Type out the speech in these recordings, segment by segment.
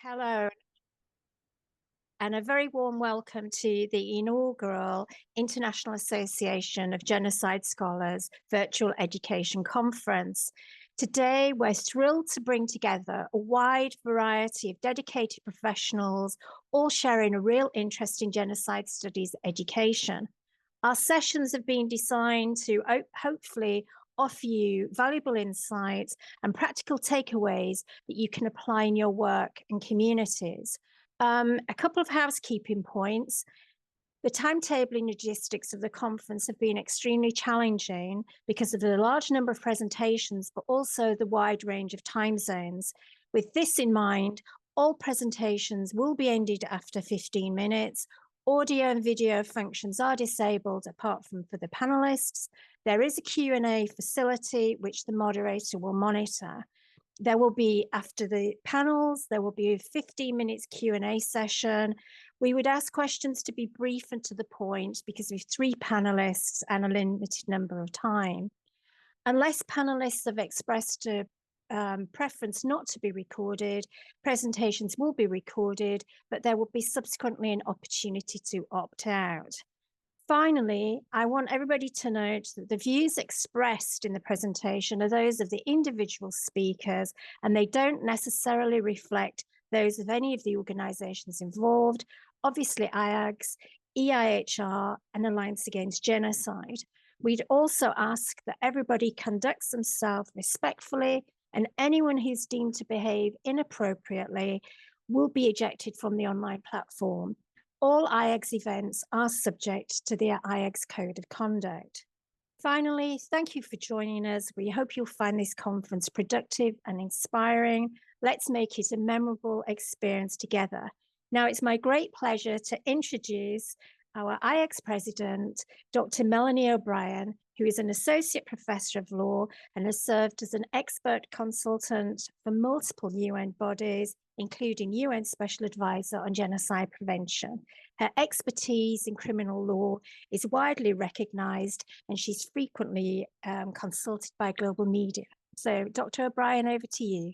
Hello, and a very warm welcome to the inaugural International Association of Genocide Scholars Virtual Education Conference. Today, we're thrilled to bring together a wide variety of dedicated professionals, all sharing a real interest in genocide studies education. Our sessions have been designed to hopefully offer you valuable insights and practical takeaways that you can apply in your work and communities. A couple of housekeeping points. The timetable and logistics of the conference have been extremely challenging because of the large number of presentations, but also the wide range of time zones. With this in mind, all presentations will be ended after 15 minutes. Audio and video functions are disabled apart from for the panelists. There is a Q&A facility which the moderator will monitor. There will be, after the panels, there will be a 15 minutes Q&A session. We would ask questions to be brief and to the point because we have 3 panelists and a limited number of time. Unless panelists have expressed a preference not to be recorded, presentations will be recorded, but there will be subsequently an opportunity to opt out. Finally, I want everybody to note that the views expressed in the presentation are those of the individual speakers, and they don't necessarily reflect those of any of the organisations involved, obviously IAGS, EIHR, and Alliance Against Genocide. We'd also ask that everybody conducts themselves respectfully, and anyone who's deemed to behave inappropriately will be ejected from the online platform. All IAGS events are subject to the IAGS Code of Conduct. Finally, thank you for joining us. We hope you'll find this conference productive and inspiring. Let's make it a memorable experience together. Now, it's my great pleasure to introduce our IAGS President, Dr. Melanie O'Brien, who is an Associate Professor of Law and has served as an expert consultant for multiple UN bodies, including UN Special Advisor on Genocide Prevention. Her expertise in criminal law is widely recognized, and she's frequently consulted by global media. So, Dr. O'Brien, over to you.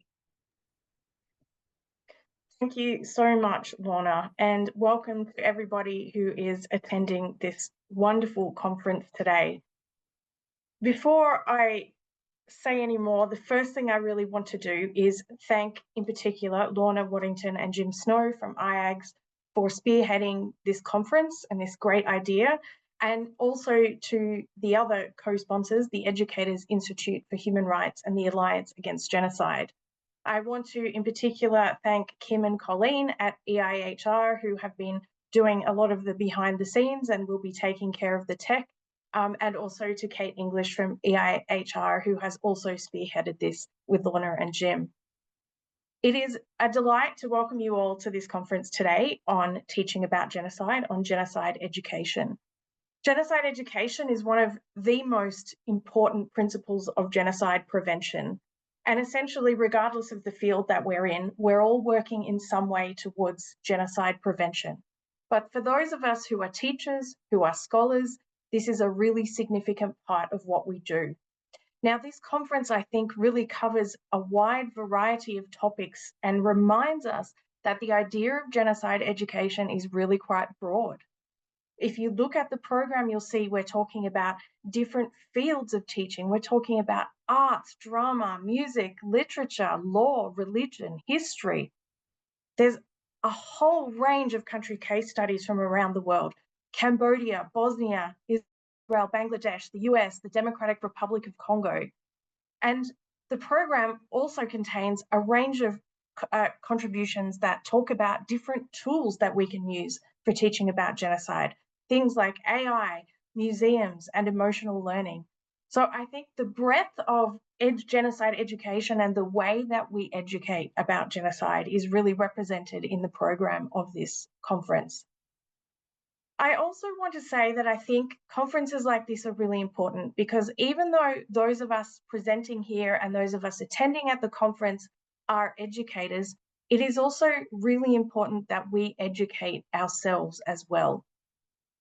Thank you so much, Lorna, and welcome to everybody who is attending this wonderful conference today. Before I say any more, the first thing I really want to do is thank, in particular, Lorna, Waddington, and Jim Snow from IAGS for spearheading this conference and this great idea, and also to the other co-sponsors, the Educators Institute for Human Rights and the Alliance Against Genocide. I want to, in particular, thank Kim and Colleen at EIHR, who have been doing a lot of the behind the scenes and will be taking care of the tech, and also to Kate English from EIHR, who has also spearheaded this with Lorna and Jim. It is a delight to welcome you all to this conference today on teaching about genocide, on genocide education. Genocide education is one of the most important principles of genocide prevention. And essentially, regardless of the field that we're in, we're all working in some way towards genocide prevention. But for those of us who are teachers, who are scholars, this is a really significant part of what we do. Now, this conference, I think, really covers a wide variety of topics and reminds us that the idea of genocide education is really quite broad. If you look at the program, you'll see we're talking about different fields of teaching. We're talking about arts, drama, music, literature, law, religion, history. There's a whole range of country case studies from around the world. Cambodia, Bosnia, Israel, Bangladesh, the US, the Democratic Republic of Congo. And the program also contains a range of contributions that talk about different tools that we can use for teaching about genocide. Things like AI, museums, and emotional learning. So I think the breadth of genocide education and the way that we educate about genocide is really represented in the program of this conference. I also want to say that I think conferences like this are really important because even though those of us presenting here and those of us attending at the conference are educators, it is also really important that we educate ourselves as well.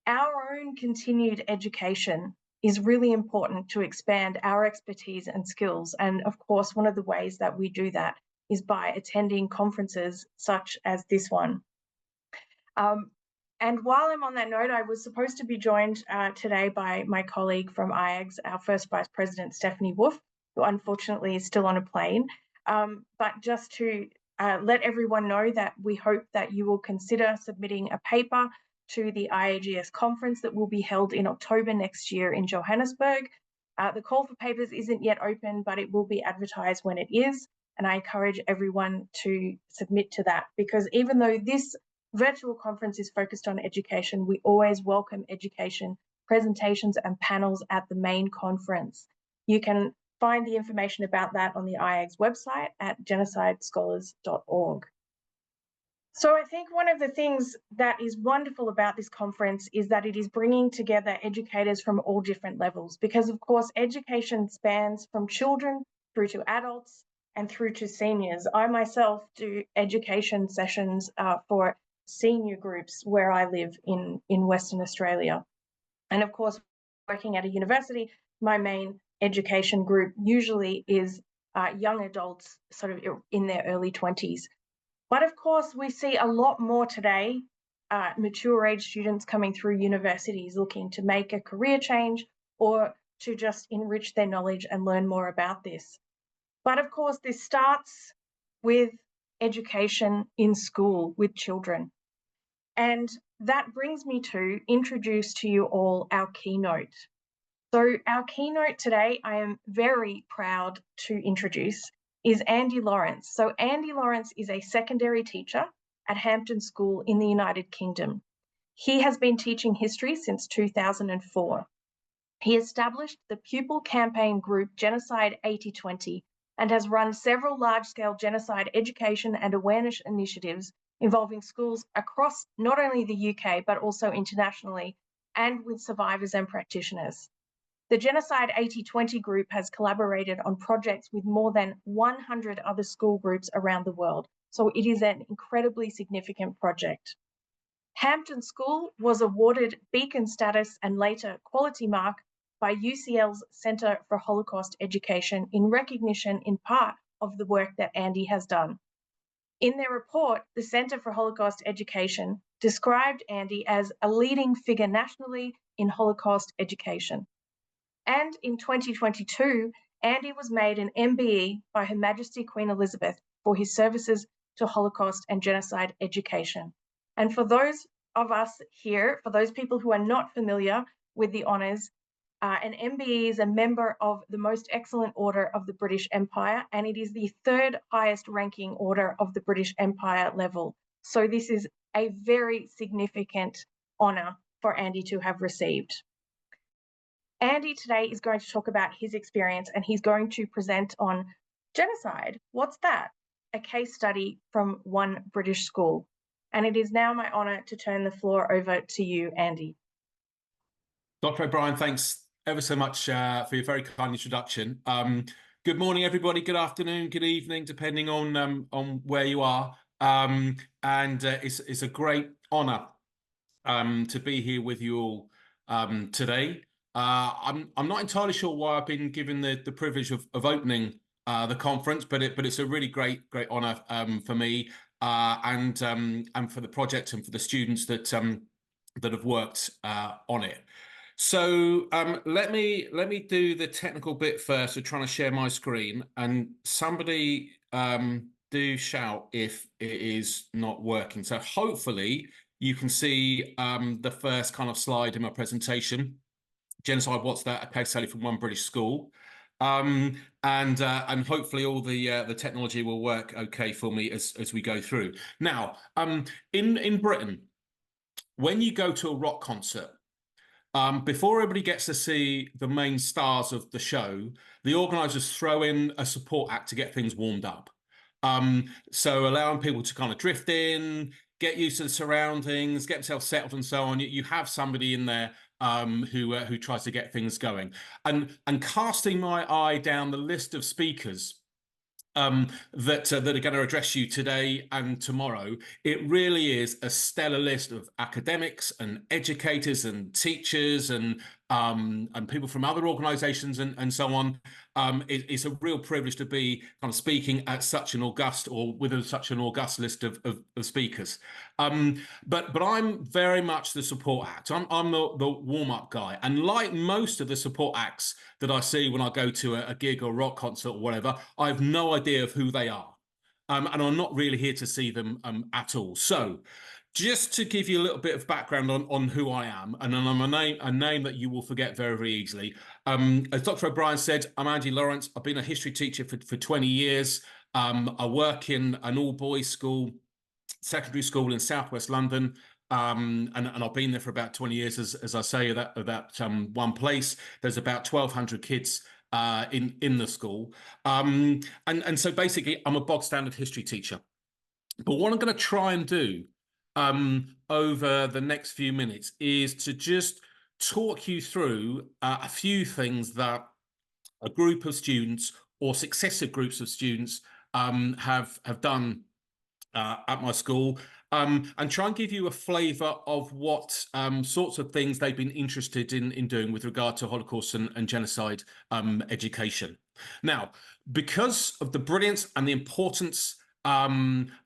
Our own continued education is really important to expand our expertise and skills. And of course, one of the ways that we do that is by attending conferences such as this one. And while I'm on that note, I was supposed to be joined today by my colleague from IAGS, our first Vice President, Stephanie Wolf, who unfortunately is still on a plane. But just to let everyone know that we hope that you will consider submitting a paper to the IAGS conference that will be held in October next year in Johannesburg. The call for papers isn't yet open, but it will be advertised when it is. And I encourage everyone to submit to that, because even though this virtual conference is focused on education, we always welcome education presentations and panels at the main conference. You can find the information about that on the IAGS website at genocidescholars.org. So I think one of the things that is wonderful about this conference is that it is bringing together educators from all different levels, because of course education spans from children through to adults and through to seniors. I myself do education sessions for senior groups where I live in Western Australia. And of course, working at a university, my main education group usually is young adults sort of in their early 20s. But of course, we see a lot more today, mature age students coming through universities looking to make a career change or to just enrich their knowledge and learn more about this. But of course, this starts with education in school with children. And that brings me to introduce to you all our keynote. So our keynote today, I am very proud to introduce, is Andy Lawrence. So Andy Lawrence is a secondary teacher at Hampton School in the United Kingdom. He has been teaching history since 2004. He established the pupil campaign group Genocide 8020 and has run several large-scale genocide education and awareness initiatives involving schools across not only the UK, but also internationally, and with survivors and practitioners. The Genocide 8020 group has collaborated on projects with more than 100 other school groups around the world, so it is an incredibly significant project. Hampton School was awarded Beacon status and later Quality Mark by UCL's Centre for Holocaust Education in recognition in part of the work that Andy has done. In their report, the Centre for Holocaust Education described Andy as a leading figure nationally in Holocaust education. And in 2022, Andy was made an MBE by Her Majesty Queen Elizabeth for his services to Holocaust and genocide education. And for those of us here, for those people who are not familiar with the honours, an MBE is a member of the Most Excellent Order of the British Empire, and it is the third highest ranking order of the British Empire level. So this is a very significant honour for Andy to have received. Andy today is going to talk about his experience, and he's going to present on genocide. What's that? A case study from one British school. And it is now my honour to turn the floor over to you, Andy. Dr. O'Brien, thanks ever so much for your very kind introduction. Good morning, everybody. Good afternoon, good evening, depending on where you are. It's a great honour to be here with you all today. I'm not entirely sure why I've been given the privilege of opening the conference, but it's a really great honour for me and for the project and for the students that have worked on it. So let me do the technical bit first of trying to share my screen, and somebody do shout if it is not working. So hopefully you can see the first kind of slide in my presentation. Genocide, what's that? A case study from one British school. And hopefully all the technology will work okay for me as we go through. Now, in Britain, when you go to a rock concert, before everybody gets to see the main stars of the show, the organisers throw in a support act to get things warmed up. So allowing people to kind of drift in, get used to the surroundings, get themselves settled and so on. You have somebody in there who tries to get things going. And casting my eye down the list of speakers that are going to address you today and tomorrow, it really is a stellar list of academics and educators and teachers and and people from other organisations and so on. It's a real privilege to be kind of speaking at such an august, or with such an august list of speakers. But I'm very much the support act. I'm the warm-up guy, and like most of the support acts that I see when I go to a gig or rock concert or whatever, I have no idea of who they are, and I'm not really here to see them at all. So, just to give you a little bit of background on who I am, and then I'm a name that you will forget very, very easily. As Dr. O'Brien said, I'm Andy Lawrence. I've been a history teacher for 20 years. I work in an all-boys school, secondary school in southwest London, and I've been there for about 20 years. As I say, that one place, there's about 1,200 kids in the school, and so basically, I'm a bog standard history teacher. But what I'm going to try and do over the next few minutes is to just talk you through a few things that a group of students or successive groups of students have done at my school, and try and give you a flavour of what sorts of things they've been interested in doing with regard to Holocaust and genocide education. Now, because of the brilliance and the importance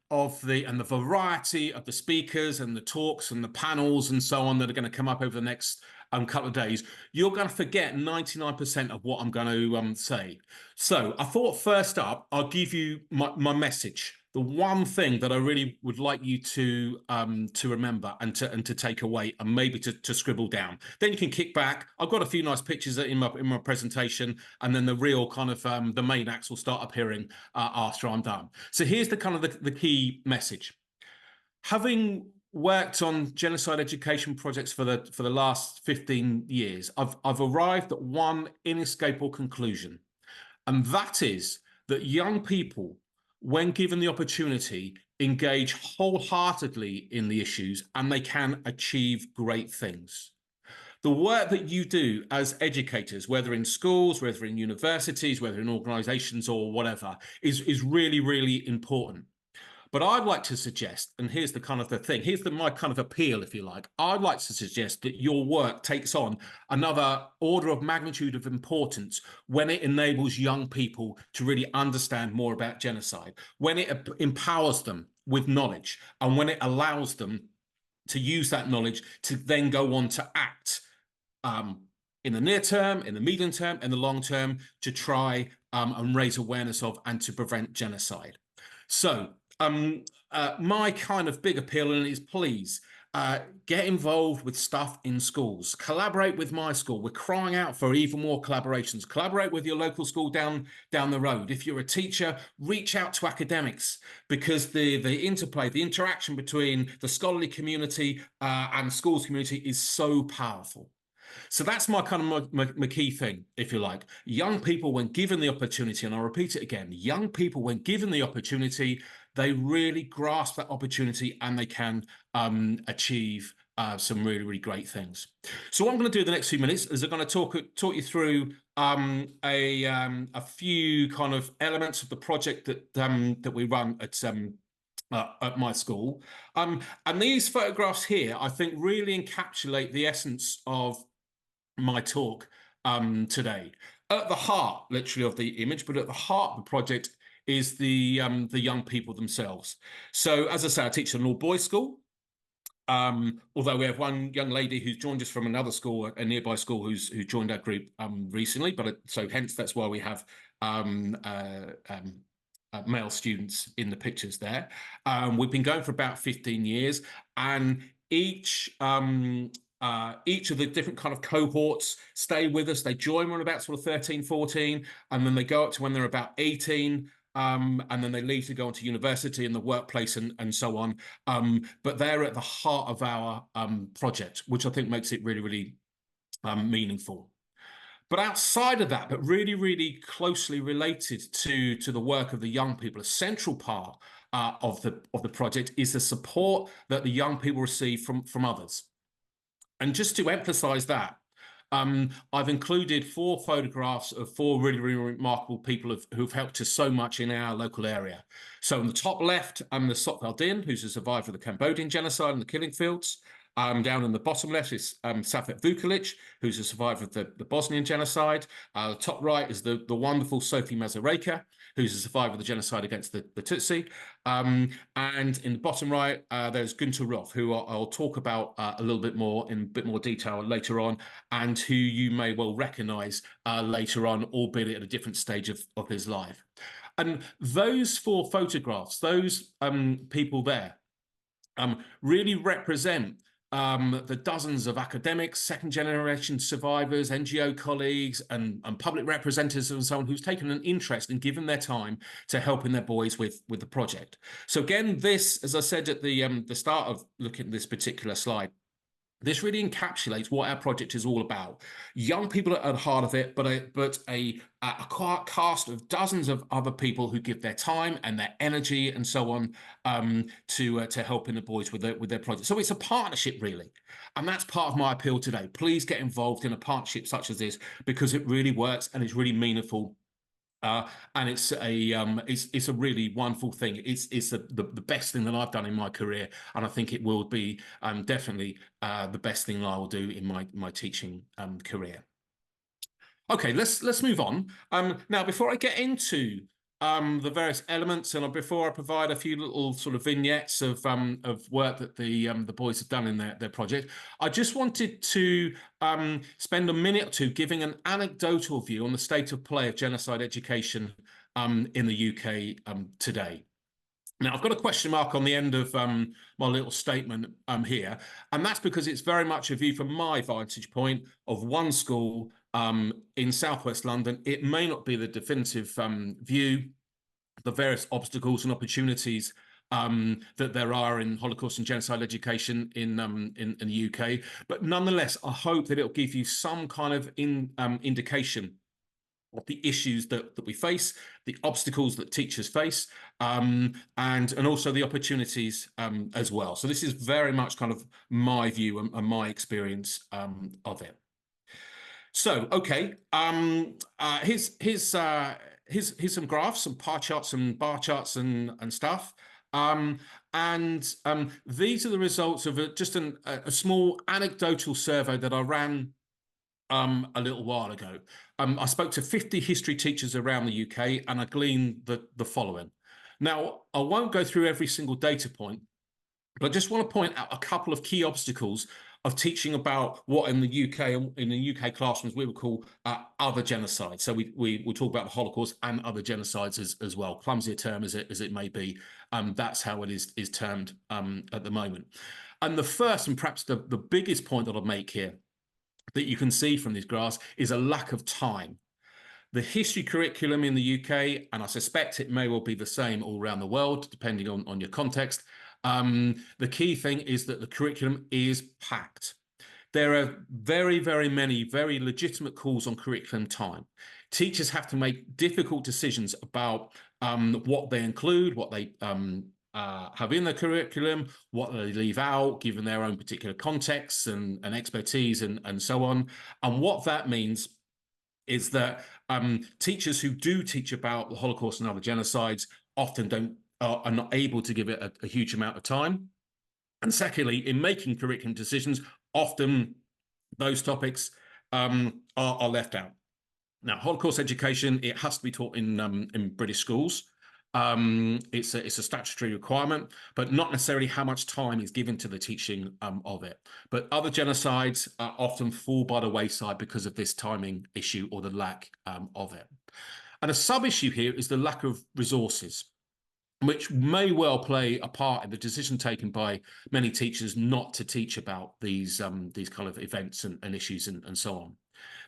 of the variety of the speakers and the talks and the panels and so on that are going to come up over the next couple of days, you're going to forget 99% of what I'm going to say. So I thought first up, I'll give you my message, the one thing that I really would like you to remember and to take away, and maybe to scribble down. Then you can kick back. I've got a few nice pictures in my presentation, and then the real kind of the main acts will start appearing after I'm done. So here's the kind of the key message. Having worked on genocide education projects for the last 15 years, I've arrived at one inescapable conclusion, and that is that young people, when given the opportunity, engage wholeheartedly in the issues, and they can achieve great things. The work that you do as educators, whether in schools, whether in universities, whether in organisations or whatever, is really, really important. But I'd like to suggest, and here's the kind of the thing, here's my kind of appeal, if you like. I'd like to suggest that your work takes on another order of magnitude of importance when it enables young people to really understand more about genocide, when it empowers them with knowledge, and when it allows them to use that knowledge to then go on to act in the near term, in the medium term, in the long term, to try and raise awareness of and to prevent genocide. So my kind of big appeal is, please get involved with stuff in schools. Collaborate with my school. We're crying out for even more collaborations. Collaborate with your local school down the road. If you're a teacher, reach out to academics, because the interplay, the interaction between the scholarly community and schools community is so powerful. So that's my kind of my key thing, if you like. Young people, when given the opportunity, and I'll repeat it again, young people, when given the opportunity, they really grasp that opportunity and they can achieve some really, really great things. So what I'm going to do in the next few minutes is I'm going to talk you through a few kind of elements of the project that we run at my school. And these photographs here, I think, really encapsulate the essence of my talk today. At the heart, literally, of the image, but at the heart of the project is the young people themselves. So, as I say, I teach an all-boys school. Although we have one young lady who's joined us from another school, a nearby school, who's joined our group recently. But so hence that's why we have male students in the pictures there. We've been going for about 15 years, and each of the different kind of cohorts stay with us. They join when about sort of 13, 14, and then they go up to when they're about 18. And then they leave to go on to university and the workplace and so on. But they're at the heart of our project, which I think makes it really, really meaningful. But outside of that, but really, really closely related to the work of the young people, a central part of the project is the support that the young people receive from others. And just to emphasize that, I've included 4 photographs of 4 really, really remarkable people who've helped us so much in our local area. So on the top left, the Sok Valdin, who's a survivor of the Cambodian genocide and the killing fields. Down in the bottom left is Safet Vukalic, who's a survivor of the Bosnian genocide. The top right is the wonderful Sophie Mazureka, who's a survivor of the genocide against the Tutsi. And in the bottom right, there's Günter Roth, who I'll talk about a little bit more in a bit more detail later on, and who you may well recognise later on, albeit at a different stage of his life. And those 4 photographs, those people there, really represent the dozens of academics, second-generation survivors, NGO colleagues, and public representatives and so on who's taken an interest and given their time to helping their boys with the project. So again, this, as I said at the start of looking at this particular slide, this really encapsulates what our project is all about. Young people are at the heart of it, but a cast of dozens of other people who give their time and their energy and so on to helping the boys with their project. So it's a partnership, really, and that's part of my appeal today. Please get involved in a partnership such as this, because it really works and it's really meaningful. And it's a really wonderful thing. It's the best thing that I've done in my career, and I think it will be definitely the best thing I will do in my teaching career. Okay, let's move on. Now, before I get into the various elements, and before I provide a few little sort of vignettes of work that the boys have done in their project, I just wanted to spend a minute or two giving an anecdotal view on the state of play of genocide education in the UK today. Now, I've got a question mark on the end of my little statement here, and that's because it's very much a view from my vantage point of one school in southwest London. It may not be the definitive view, the various obstacles and opportunities that there are in Holocaust and genocide education in the UK, but nonetheless, I hope that it'll give you some kind of indication of the issues that we face, the obstacles that teachers face, and also the opportunities as well. So this is very much kind of my view and my experience of it. So, okay, here's some graphs, some pie charts and bar charts and stuff. These are the results of just a small anecdotal survey that I ran a little while ago. I spoke to 50 history teachers around the UK, and I gleaned the following. Now, I won't go through every single data point, but I just want to point out a couple of key obstacles of teaching about what in the UK classrooms we would call other genocides. So we talk about the Holocaust and other genocides as well. Clumsy a term as it may be, that's how it is termed at the moment. And the first and perhaps the biggest point that I'll make here that you can see from these graphs is a lack of time. The history curriculum in the UK, and I suspect it may well be the same all around the world, depending on your context, the key thing is that the curriculum is packed. There are very, very many very legitimate calls on curriculum time. Teachers have to make difficult decisions about what they include, what they have in the curriculum, what they leave out, given their own particular contexts and expertise and so on. And what that means is that teachers who do teach about the Holocaust and other genocides often are not able to give it a huge amount of time. And secondly, in making curriculum decisions, often those topics are left out. Now, Holocaust education, it has to be taught in British schools. It's a statutory requirement, but not necessarily how much time is given to the teaching of it. But other genocides often fall by the wayside because of this timing issue or the lack of it. And a sub-issue here is the lack of resources, which may well play a part in the decision taken by many teachers not to teach about these kind of events and issues and so on.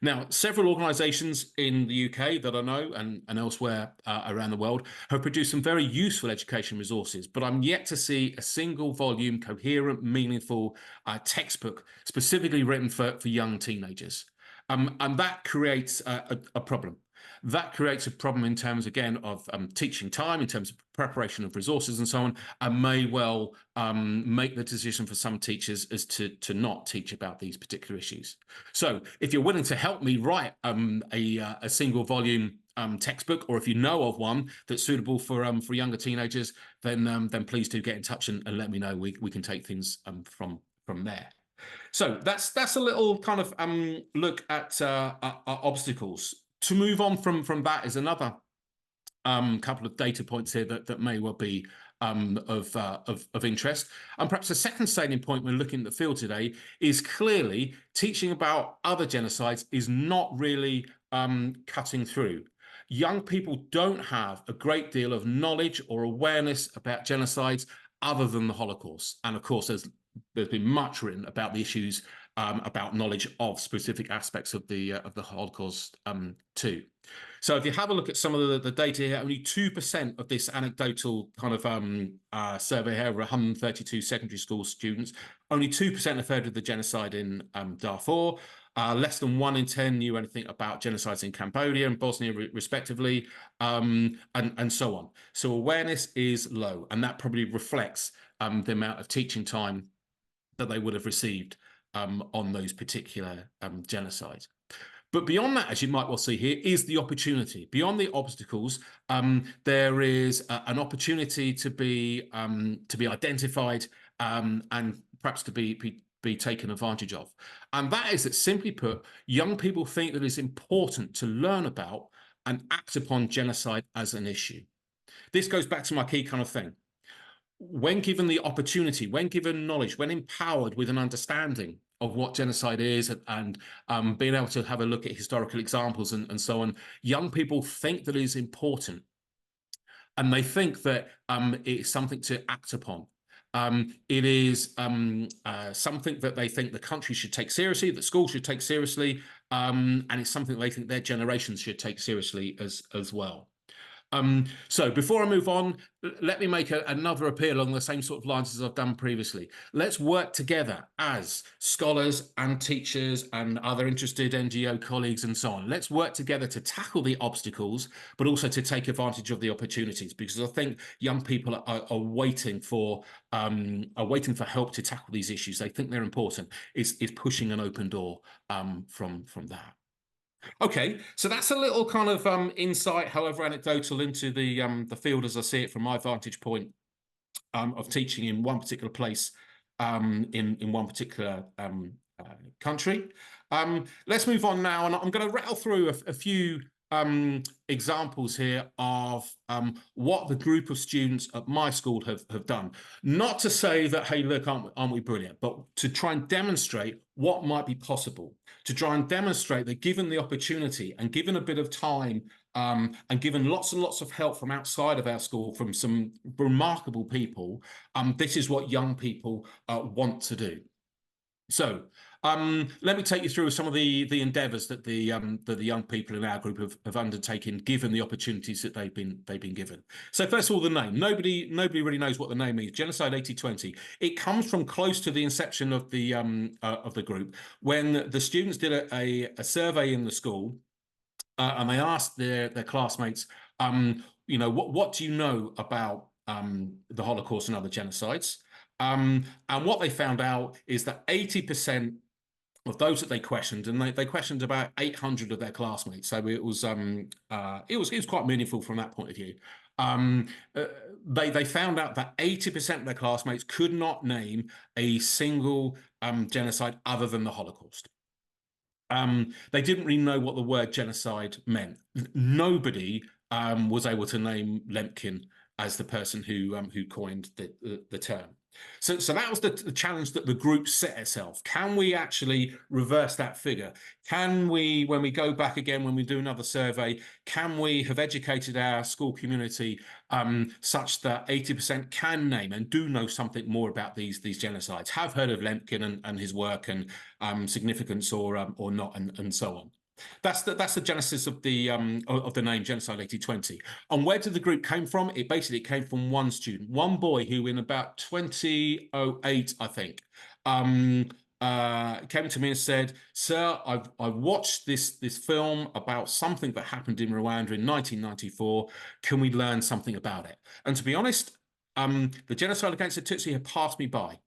Now, several organisations in the UK that I know and elsewhere around the world have produced some very useful education resources, but I'm yet to see a single volume, coherent, meaningful textbook specifically written for young teenagers. And that creates a problem. That creates a problem in terms, again, of teaching time, in terms of preparation of resources and so on, and may well make the decision for some teachers as to not teach about these particular issues. So if you're willing to help me write a single volume textbook, or if you know of one that's suitable for younger teenagers, then please do get in touch and let me know. We can take things from there. So that's a little kind of look at obstacles. To move on from that is another couple of data points here that may well be of interest. And perhaps the second salient point when looking at the field today is clearly teaching about other genocides is not really cutting through. Young people don't have a great deal of knowledge or awareness about genocides other than the Holocaust. And of course, there's been much written about the issues about knowledge of specific aspects of the Holocaust too. So if you have a look at some of the data here, only 2% of this anecdotal kind of survey here, over 132 secondary school students, only 2% have heard of the genocide in Darfur. Less than 1 in 10 knew anything about genocides in Cambodia and Bosnia, respectively, and so on. So awareness is low, and that probably reflects the amount of teaching time that they would have received on those particular genocides. But beyond that, as you might well see here, is the opportunity. Beyond the obstacles, there is an opportunity to be identified and perhaps to be taken advantage of. And that is that, simply put, young people think that it's important to learn about and act upon genocide as an issue. This goes back to my key kind of thing. When given the opportunity, when given knowledge, when empowered with an understanding of what genocide is and being able to have a look at historical examples and so on, young people think that it is important. And they think that it's something to act upon. It is something that they think the country should take seriously, that schools should take seriously, and it's something they think their generations should take seriously as well. So before I move on, let me make another appeal along the same sort of lines as I've done previously. Let's work together as scholars and teachers and other interested NGO colleagues and so on. Let's work together to tackle the obstacles, but also to take advantage of the opportunities, because I think young people are waiting for help to tackle these issues. They think they're important. Is pushing an open door from that. Okay, so that's a little kind of insight, however anecdotal, into the field as I see it from my vantage point of teaching in one particular place in one particular country. Let's move on now, and I'm going to rattle through a few examples here of what the group of students at my school have done. Not to say that, hey, look, aren't we brilliant, but to try and demonstrate what might be possible, to try and demonstrate that given the opportunity and given a bit of time and given lots and lots of help from outside of our school, from some remarkable people, this is what young people want to do. So let me take you through some of the endeavours that the young people in our group have undertaken, given the opportunities that they've been given. So first of all, the name. Nobody really knows what the name is. Genocide 8020. It comes from close to the inception of the group, when the students did a survey in the school, and they asked their classmates, what do you know about the Holocaust and other genocides? And what they found out is that 80% of those that they questioned, and they questioned about 800 of their classmates, so it was quite meaningful from that point of view. They found out that 80% of their classmates could not name a single genocide other than the Holocaust. They didn't really know what the word genocide meant. Nobody was able to name Lemkin as the person who coined the term. So that was the challenge that the group set itself. Can we actually reverse that figure? Can we, when we go back again, when we do another survey, can we have educated our school community such that 80% can name and do know something more about these genocides, have heard of Lemkin and his work and significance or not, and so on. That's the genesis of the name Genocide 8020. And where did the group came from? It basically came from one student, one boy who in about 2008, I think, came to me and said, "Sir, I've watched this film about something that happened in Rwanda in 1994. Can we learn something about it?" And to be honest, the genocide against the Tutsi had passed me by.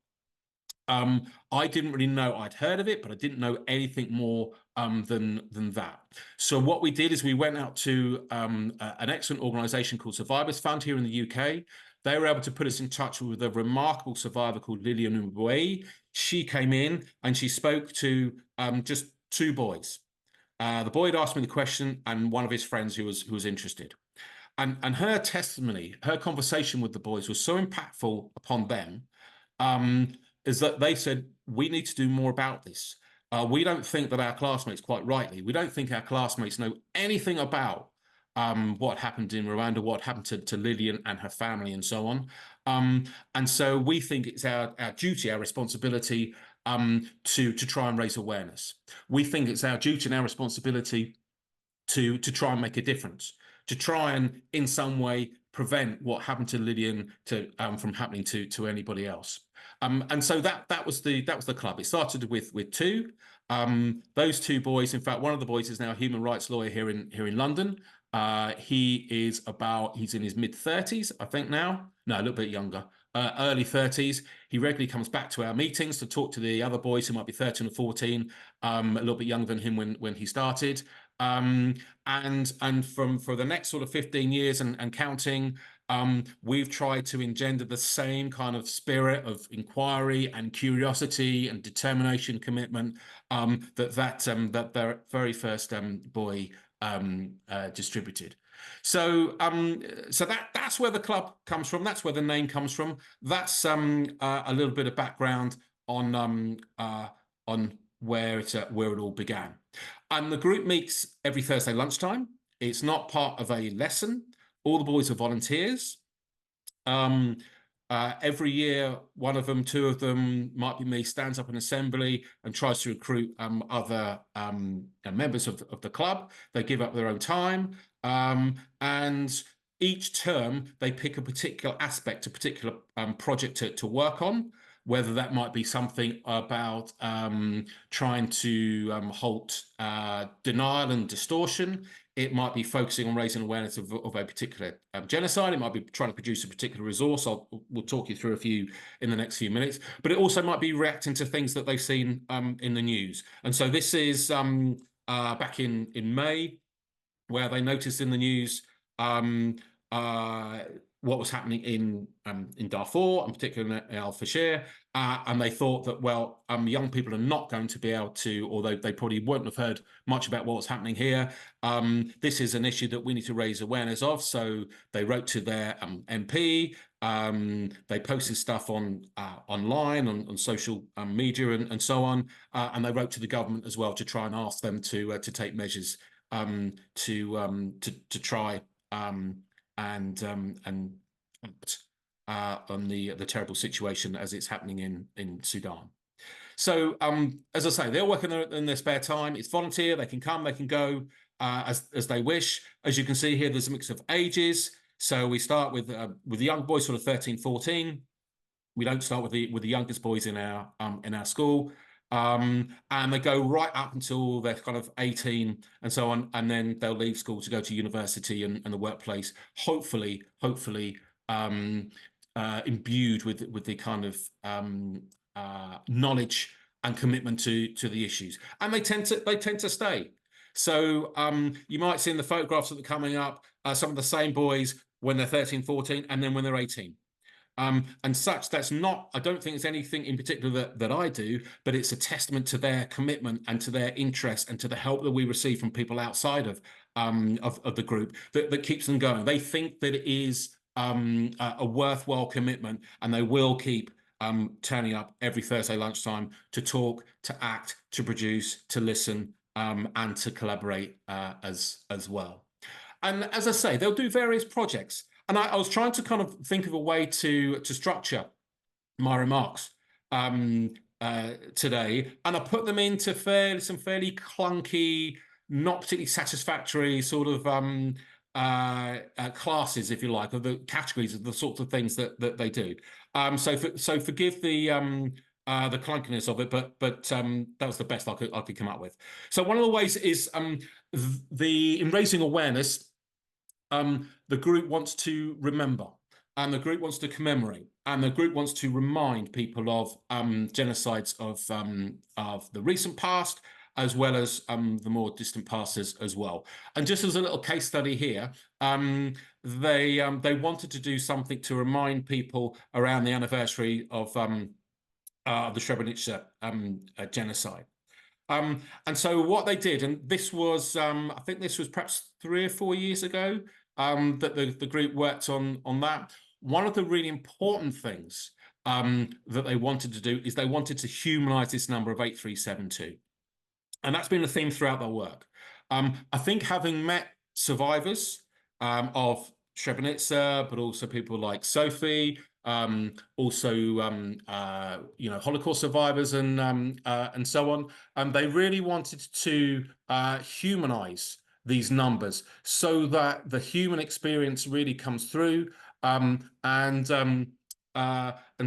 I didn't really know. I'd heard of it, but I didn't know anything more than that. So what we did is we went out to an excellent organisation called Survivors Fund here in the UK. They were able to put us in touch with a remarkable survivor called Lilian Mbui. She came in and she spoke to just 2 boys. The boy had asked me the question, and one of his friends who was interested. And her testimony, her conversation with the boys was so impactful upon them, is that they said, we need to do more about this. We don't think that our classmates, quite rightly, we don't think our classmates know anything about what happened in Rwanda, what happened to Lillian and her family and so on. And so we think it's our duty, our responsibility to try and raise awareness. We think it's our duty and our responsibility to try and make a difference, to try and in some way prevent what happened to Lillian from happening to anybody else. And so that was the club. It started with 2. Those 2 boys, in fact, one of the boys is now a human rights lawyer here in London. He's in his mid-30s, I think now. No, a little bit younger, early 30s. He regularly comes back to our meetings to talk to the other boys who might be 13 or 14, a little bit younger than him when he started. And for the next sort of 15 years and counting, we've tried to engender the same kind of spirit of inquiry and curiosity and determination, commitment that their very first boy distributed. So that's where the club comes from. That's where the name comes from. That's a little bit of background on where it all began. And the group meets every Thursday lunchtime. It's not part of a lesson. All the boys are volunteers. Every year, one of them, 2 of them, might be me, stands up in assembly and tries to recruit other members of the club. They give up their own time. And each term, they pick a particular aspect, a particular project to work on, whether that might be something about trying to halt denial and distortion. It might be focusing on raising awareness of a particular genocide. It might be trying to produce a particular resource. We'll talk you through a few in the next few minutes. But it also might be reacting to things that they've seen in the news. And so this is back in May, where they noticed in the news what was happening in Darfur, and particularly in Al Fashir, and they thought that, well, young people are not going to be able to, although they probably wouldn't have heard much about what was happening here. This is an issue that we need to raise awareness of. So they wrote to their MP. They posted stuff online, on social media, and so on. And they wrote to the government as well to try and ask them to take measures to try and act on the terrible situation as it's happening in Sudan. So as I say, they'll work in their spare time. It's volunteer. They can come, they can go as they wish. As you can see here, there's a mix of ages. So we start with the young boys, sort of 13, 14. We don't start with the youngest boys in our school. And they go right up until they're kind of 18 and so on, and then they'll leave school to go to university and the workplace, hopefully imbued with the kind of knowledge and commitment to the issues, and they tend to stay. So you might see in the photographs that are coming up some of the same boys when they're 13, 14, and then when they're 18. And such, that's not, I don't think it's anything in particular that I do, but it's a testament to their commitment and to their interest and to the help that we receive from people outside of the group that keeps them going. They think that it is a worthwhile commitment, and they will keep turning up every Thursday lunchtime to talk, to act, to produce, to listen, and to collaborate as well. And as I say, they'll do various projects. And I was trying to kind of think of a way to structure my remarks today, and I put them into some fairly clunky, not particularly satisfactory sort of classes, if you like, of the categories of the sorts of things that they do. So forgive the clunkiness of it, but that was the best I could come up with. So one of the ways is in raising awareness. The group wants to remember, and the group wants to commemorate, and the group wants to remind people of genocides of the recent past, as well as the more distant past as well. And just as a little case study here, they wanted to do something to remind people around the anniversary of the Srebrenica genocide. And so what they did, and this was, I think this was perhaps 3 or 4 years ago, that the group worked on that. One of the really important things that they wanted to do is they wanted to humanize this number of 8372. And that's been a theme throughout their work. I think having met survivors of Srebrenica, but also people like Sophie, also Holocaust survivors and so on, they really wanted to humanize these numbers so that the human experience really comes through, and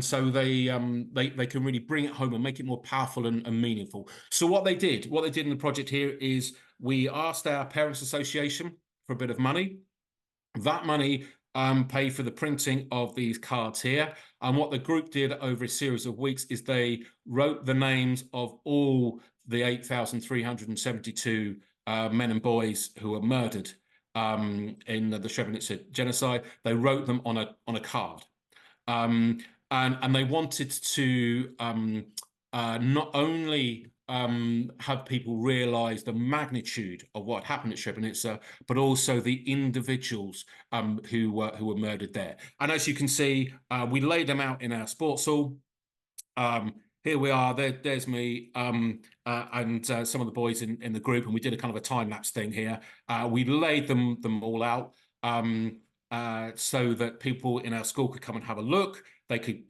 so they can really bring it home and make it more powerful and meaningful. So what they did in the project here is we asked our Parents Association for a bit of money. That money paid for the printing of these cards here. And what the group did over a series of weeks is they wrote the names of all the 8,372 men and boys who were murdered in the Srebrenica genocide. They wrote them on a card. And they wanted to not only have people realize the magnitude of what happened at Srebrenica, but also the individuals who were murdered there. And as you can see, we laid them out in our sports hall. Here we are. There's me and some of the boys in the group, and we did a kind of a time lapse thing here. We laid them all out so that people in our school could come and have a look. They could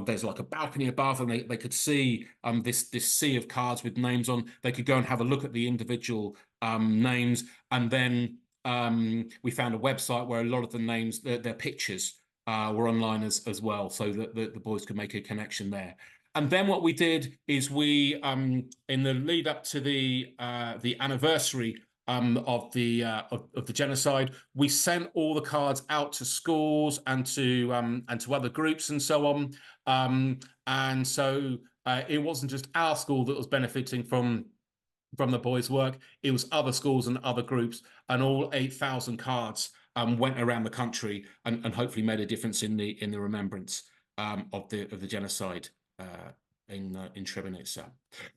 there's like a balcony above, and they could see this sea of cards with names on. They could go and have a look at the individual names, and then we found a website where a lot of the names, their pictures were online as well, so that the boys could make a connection there. And then what we did is we, in the lead up to the anniversary of the genocide, we sent all the cards out to schools and to other groups and so on. And so it wasn't just our school that was benefiting from the boys' work; it was other schools and other groups, and all 8,000 cards went around the country and hopefully made a difference in the remembrance of the genocide in Srebrenica.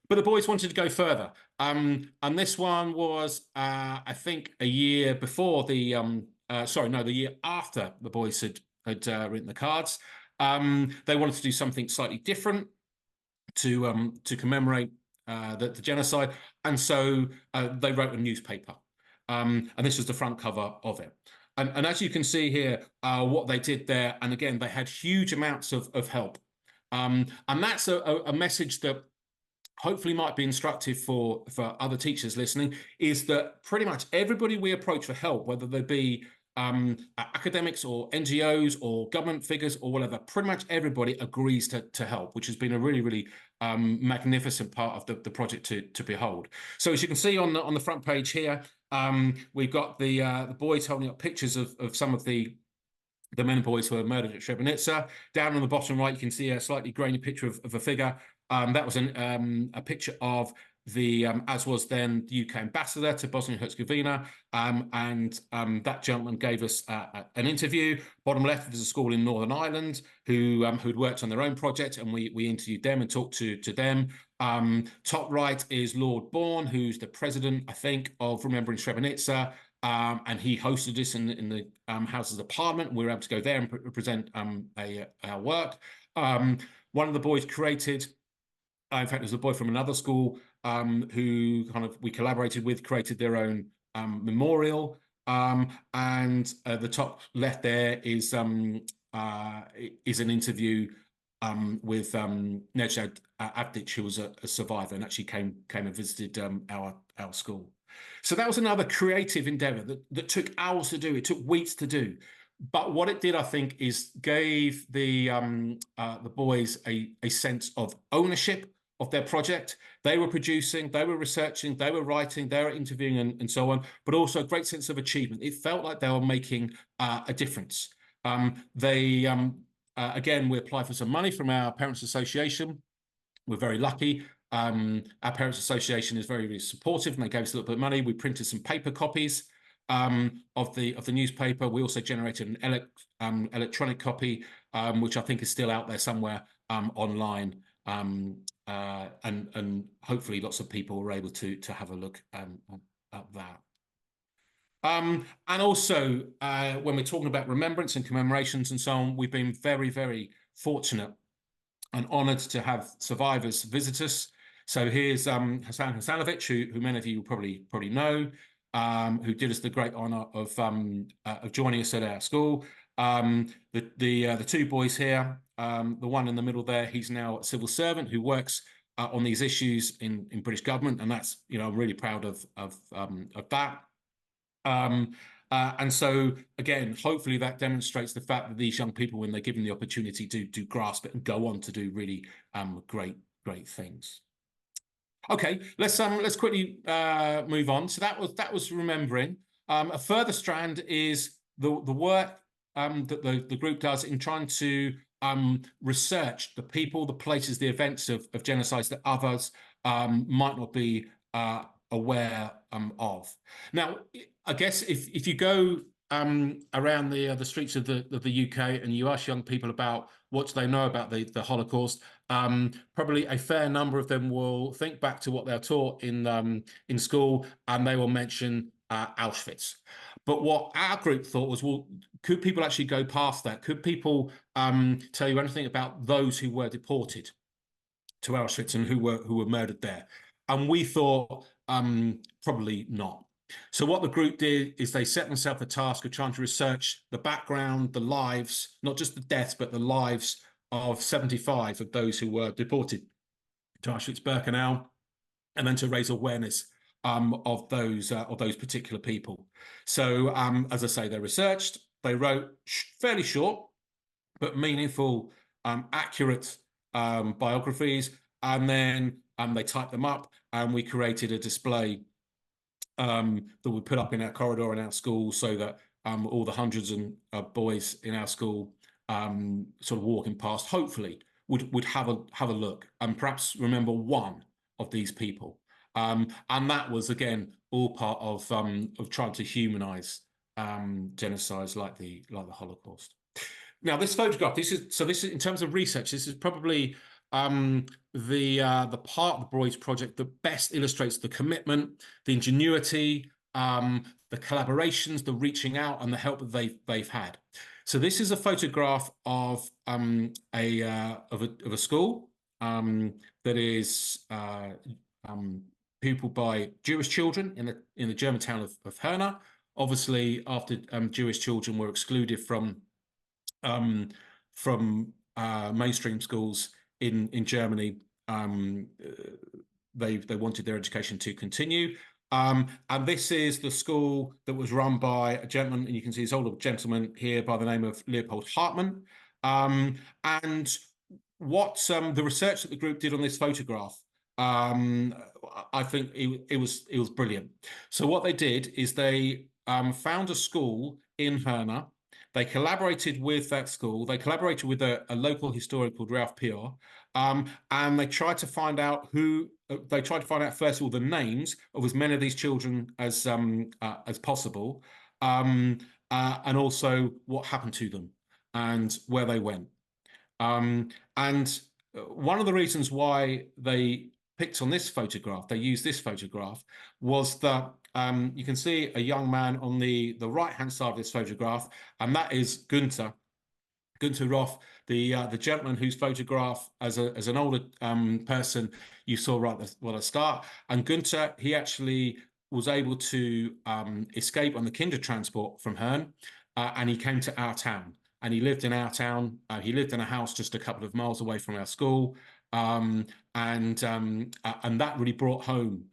But the boys wanted to go further, and this one was I think a year before the year after the boys had written the cards. They wanted to do something slightly different to commemorate the genocide, and so they wrote a newspaper, and this was the front cover of it. And as you can see here, what they did there, and again, they had huge amounts of help. And that's a message that hopefully might be instructive for other teachers listening, is that pretty much everybody we approach for help, whether they be academics or NGOs or government figures or whatever, pretty much everybody agrees to help, which has been a really, really magnificent part of the project to behold. So as you can see on the front page here, we've got the boys holding up pictures of some of the men and boys who were murdered at Srebrenica. Down on the bottom right, you can see a slightly grainy picture of a figure. That was a picture of the, as was then the UK ambassador to Bosnia and Herzegovina. And that gentleman gave us an interview. Bottom left was a school in Northern Ireland who'd worked on their own project, and we interviewed them and talked to them. Top right is Lord Bourne, who's the president, I think, of Remembering Srebrenica. And he hosted us in the Houses of Parliament. We were able to go there and present our work. One of the boys created, in fact, it was a boy from another school who we collaborated with, created their own memorial. And the top left there is an interview with Necdet Avdic, who was a survivor and actually came and visited our school. So that was another creative endeavor that took hours to do. It took weeks to do. But what it did, I think, is gave the boys a sense of ownership of their project. They were producing, they were researching, they were writing, they were interviewing and so on, but also a great sense of achievement. It felt like they were making a difference. Again, we applied for some money from our Parents Association. We're very lucky. Our Parents Association is very, very supportive, and they gave us a little bit of money. We printed some paper copies of the newspaper. We also generated an electronic copy, which I think is still out there somewhere online. And hopefully lots of people were able to have a look at that. And also, when we're talking about remembrance and commemorations and so on, we've been very, very fortunate and honoured to have survivors visit us. So here's Hassan Hasanovic, who many of you will probably know, who did us the great honour of joining us at our school. The two boys here, the one in the middle there, he's now a civil servant who works on these issues in British government, and that's, you know, I'm really proud of that. And so again, hopefully that demonstrates the fact that these young people, when they're given the opportunity, do grasp it and go on to do really great things. Okay, let's quickly move on. So that was remembering. A further strand is the work that the group does in trying to research the people, the places, the events of genocides that others might not be aware of. Now, I guess if you go around the streets of the UK and you ask young people about what do they know about the Holocaust, probably a fair number of them will think back to what they're taught in school, and they will mention Auschwitz. But what our group thought was, well, could people actually go past that? Could people tell you anything about those who were deported to Auschwitz and who were murdered there? And we thought probably not. So what the group did is they set themselves the task of trying to research the background, the lives, not just the deaths, but the lives of 75 of those who were deported to Auschwitz-Birkenau, and then to raise awareness of those particular people. So as I say, they researched, they wrote fairly short but meaningful, accurate biographies, and then they typed them up, and we created a display that we put up in our corridor in our school, so that all the hundreds of boys in our school sort of walking past, hopefully would have a look and perhaps remember one of these people. And that was, again, all part of trying to humanize genocides like the Holocaust. Now, this photograph, this is in terms of research, this is probably the part of the Boys Project that best illustrates the commitment, the ingenuity, the collaborations, the reaching out, and the help that they've had. So this is a photograph of a school that is pupilled by Jewish children in the German town of Herne. Obviously, after Jewish children were excluded from mainstream schools in Germany, they wanted their education to continue. And this is the school that was run by a gentleman, and you can see this older gentleman here by the name of Leopold Hartmann. And what the research that the group did on this photograph, I think it was brilliant. So what they did is they found a school in Herne. They collaborated with that school. They collaborated with a local historian called Ralph Pior, and they tried to find out first of all the names of as many of these children as possible, and also what happened to them and where they went. And one of the reasons why they picked on this photograph, they used this photograph, was that you can see a young man on the right-hand side of this photograph, and that is Günther Roth, the gentleman whose photograph as an older person you saw right at the start. And Günther, he actually was able to escape on the Kindertransport from Herne, and he came to our town. And he lived in our town. He lived in a house just a couple of miles away from our school, and that really brought home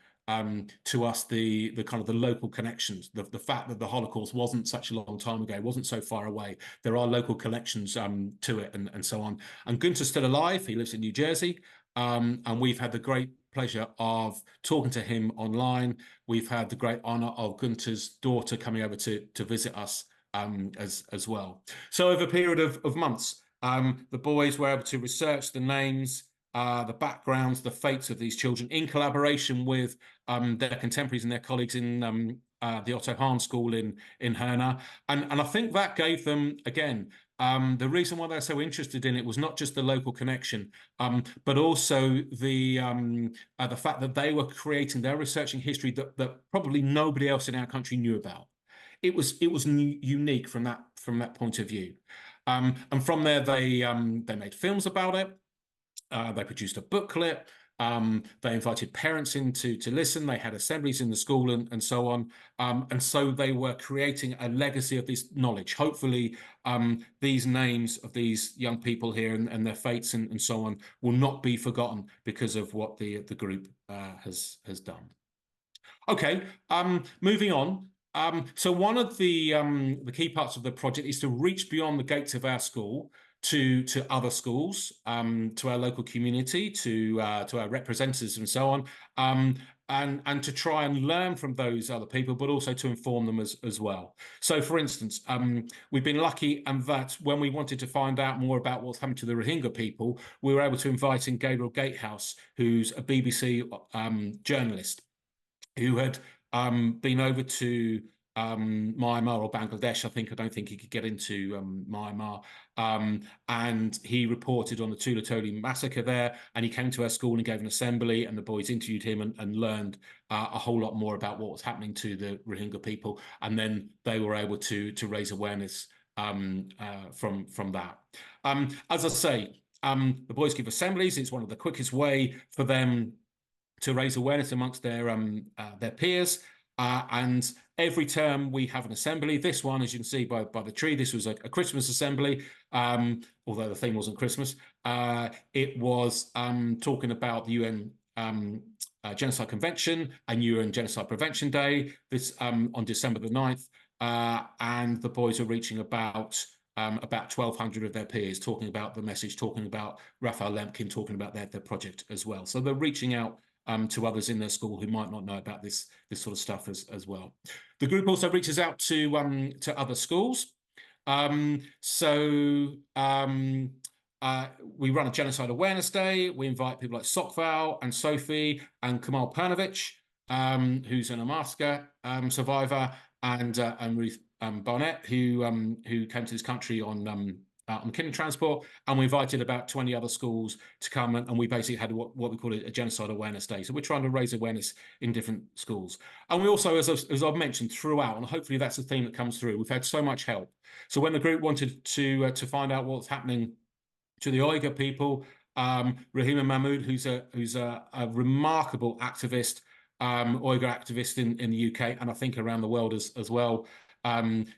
to us the kind of the local connections, the fact that the Holocaust wasn't such a long time ago, wasn't so far away. There are local connections to it, and so on. And Günther's still alive. He lives in New Jersey, and we've had the great pleasure of talking to him online. We've had the great honour of Günther's daughter coming over to visit us as well. So over a period of months, the boys were able to research the names, the backgrounds, the fates of these children in collaboration with their contemporaries and their colleagues in the Otto Hahn School in Herne. And I think that gave them, again, the reason why they're so interested in it was not just the local connection, but also the fact that they were they're researching history that probably nobody else in our country knew about. It was unique from that point of view. And from there, they made films about it. They produced a booklet. They invited parents in to listen. They had assemblies in the school and so on. And so they were creating a legacy of this knowledge. Hopefully, these names of these young people here and their fates and so on will not be forgotten because of what the group has done. Okay, moving on. So one of the key parts of the project is to reach beyond the gates of our school to other schools, to our local community, to our representatives and so on, and to try and learn from those other people, but also to inform them as well. So, for instance, we've been lucky and that when we wanted to find out more about what's happened to the Rohingya people, we were able to invite in Gabriel Gatehouse, who's a BBC journalist, who had been over to Myanmar or Bangladesh. I don't think he could get into Myanmar. And he reported on the Tulatoli massacre there, and he came to our school and gave an assembly, and the boys interviewed him and learned a whole lot more about what was happening to the Rohingya people. And then they were able to raise awareness from that. As I say, the boys give assemblies. It's one of the quickest way for them to raise awareness amongst their peers. And every term we have an assembly. This one, as you can see by the tree, this was a Christmas assembly, although the theme wasn't Christmas. It was talking about the UN Genocide Convention and UN Genocide Prevention Day, this on December the 9th. And the boys are reaching about 1,200 of their peers, talking about the message, talking about Raphael Lemkin, talking about their project as well. So they're reaching out to others in their school who might not know about this sort of stuff as well. The group also reaches out to other schools. We run a Genocide Awareness Day. We invite people like Sokval and Sophie and Kamal Pernovich, who's an Amaska survivor, and Ruth Barnett, who came to this country on kidney transport, and we invited about 20 other schools to come, and we basically had what we call a Genocide Awareness Day. So we're trying to raise awareness in different schools. And we also, as I've mentioned throughout, and hopefully that's the theme that comes through, we've had so much help. So when the group wanted to find out what's happening to the Uyghur people, Rahima Mahmood, who's a remarkable activist, Uyghur activist in the UK, and I think around the world as well,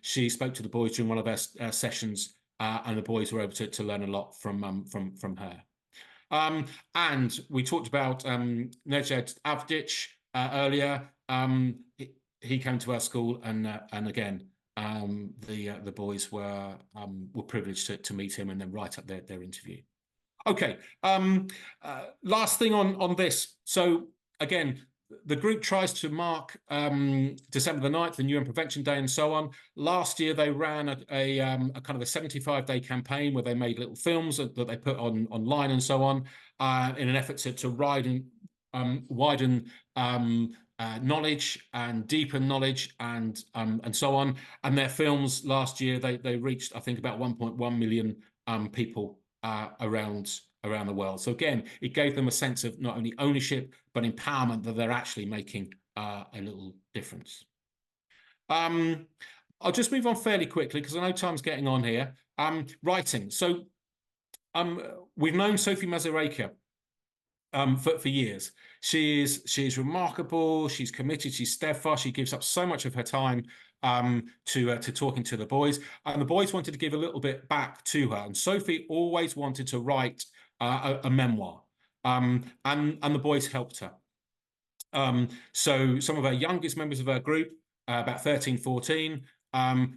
she spoke to the boys during one of our sessions. And the boys were able to learn a lot from her. And we talked about Nejad Avdic earlier. He came to our school, and again, the boys were privileged to meet him and then write up their interview. Okay, last thing on this. So again, the group tries to mark December the 9th, the UN Prevention Day, and so on. Last year, they ran a kind of a 75-day campaign where they made little films that they put online and so on, in an effort to widen knowledge and deepen knowledge and so on. And their films last year, they reached, I think, about 1.1 million people around the world. So again, it gave them a sense of not only ownership, but empowerment, that they're actually making a little difference. I'll just move on fairly quickly because I know time's getting on here. Writing. So we've known Sophie Mazureka for years. She is remarkable. She's committed. She's steadfast. She gives up so much of her time to talking to the boys, and the boys wanted to give a little bit back to her. And Sophie always wanted to write a memoir, and the boys helped her. So some of our youngest members of our group, about 13, 14,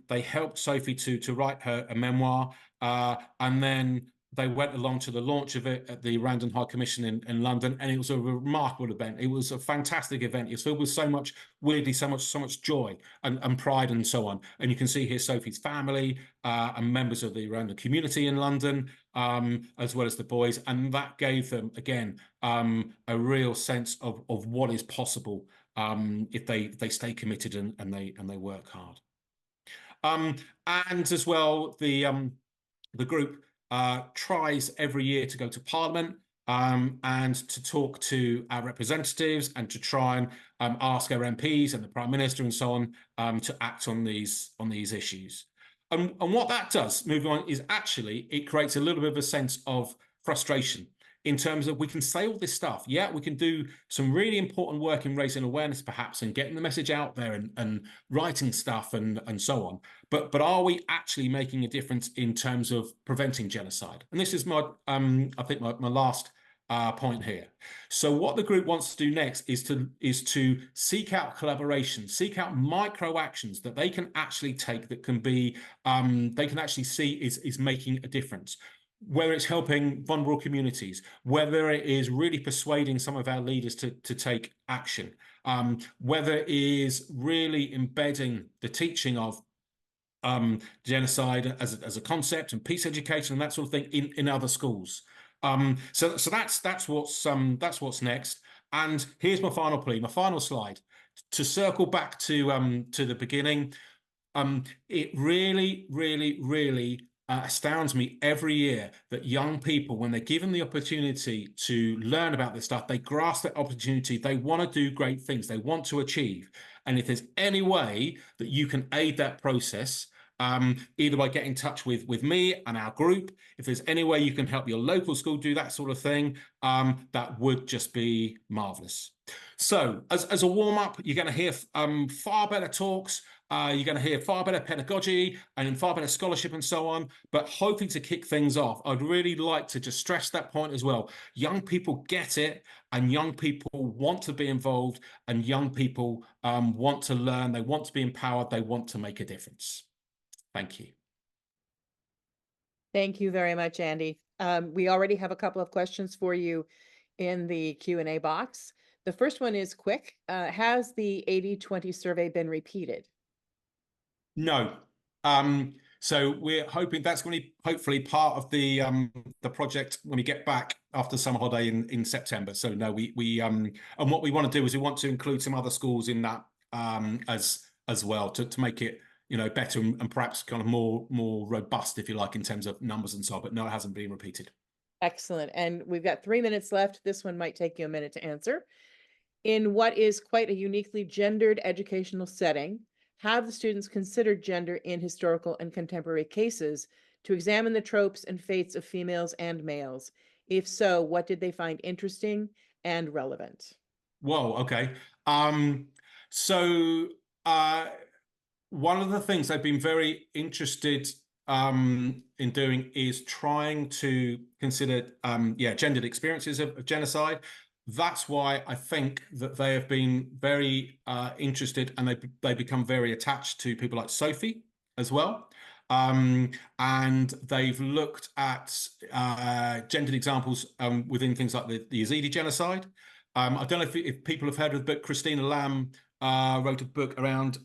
they helped Sophie to write her a memoir, and then they went along to the launch of it at the Random High Commission in London, and it was a remarkable event. It was a fantastic event. It's filled with so much, weirdly, so much joy and pride and so on. And you can see here Sophie's family and members of the random community in London, as well as the boys, and that gave them again a real sense of what is possible if they stay committed and they work hard. And as well, the group tries every year to go to Parliament and to talk to our representatives and to try and ask our MPs and the Prime Minister and so on to act on these issues. And what that does, moving on, is actually it creates a little bit of a sense of frustration in terms of we can say all this stuff. Yeah, we can do some really important work in raising awareness, perhaps, and getting the message out there and writing stuff and so on. But are we actually making a difference in terms of preventing genocide? And this is my, I think my last point here. So what the group wants to do next is to seek out collaboration, seek out micro actions that they can actually take that can be, they can actually see is making a difference. Whether it's helping vulnerable communities, whether it is really persuading some of our leaders to take action, whether it is really embedding the teaching of genocide as a concept and peace education and that sort of thing in other schools. So that's what's next. And here's my final plea, my final slide. To circle back to the beginning, it really astounds me every year that young people, when they're given the opportunity to learn about this stuff, they grasp that opportunity. They want to do great things. They want to achieve. And if there's any way that you can aid that process, either by getting in touch with me and our group, if there's any way you can help your local school do that sort of thing, that would just be marvelous. So as a warm-up, you're going to hear far better talks. You're going to hear far better pedagogy and far better scholarship and so on. But hoping to kick things off, I'd really like to just stress that point as well. Young people get it, and young people want to be involved, and young people want to learn. They want to be empowered. They want to make a difference. Thank you. Thank you very much, Andy. We already have a couple of questions for you in the Q&A box. The first one is quick. Has the 80-20 survey been repeated? No. So we're hoping that's going to be hopefully part of the project when we get back after summer holiday in September. So no, we and what we want to do is we want to include some other schools in that as well to make it, you know, better and perhaps kind of more robust, if you like, in terms of numbers and so on. But no, it hasn't been repeated. Excellent. And we've got 3 minutes left. This one might take you a minute to answer. In what is quite a uniquely gendered educational setting, have the students considered gender in historical and contemporary cases to examine the tropes and fates of females and males? If so, what did they find interesting and relevant? Whoa, okay. One of the things I've been very interested in doing is trying to consider gendered experiences of genocide. That's why I think that they have been very interested, and they become very attached to people like Sophie as well. And they've looked at gendered examples within things like the Yazidi genocide. I don't know if people have heard of the book. Christina Lamb wrote a book around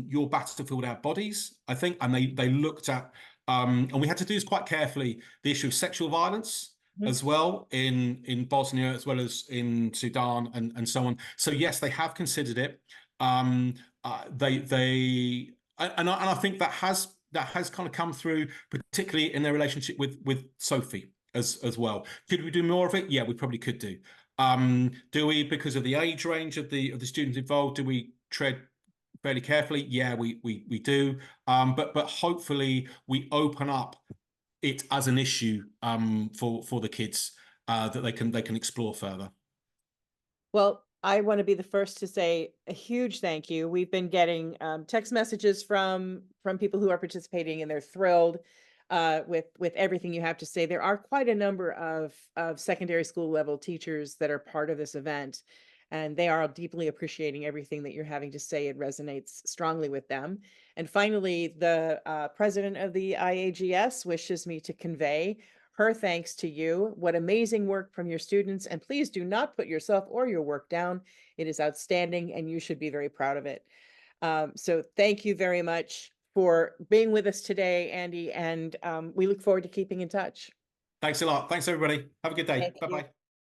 Your Battlefield, Our Bodies, I think, and they looked at, and we had to do this quite carefully, the issue of sexual violence as well in Bosnia, as well as in Sudan and so on. So yes, they have considered it. And I think that has kind of come through, particularly in their relationship with Sophie as well. Could we do more of it? Yeah, we probably could do. Do we, because of the age range of the students involved, do we tread fairly carefully? Yeah, we do. But hopefully we open up it as an issue for the kids that they can explore further. Well, I want to be the first to say a huge thank you. We've been getting text messages from people who are participating, and they're thrilled with everything you have to say. There are quite a number of secondary school level teachers that are part of this event, and they are deeply appreciating everything that you're having to say. It resonates strongly with them. And finally, the president of the IAGS wishes me to convey her thanks to you. What amazing work from your students. And please do not put yourself or your work down. It is outstanding and you should be very proud of it. So thank you very much for being with us today, Andy. And we look forward to keeping in touch. Thanks a lot. Thanks, everybody. Have a good day. Thank you. Bye-bye.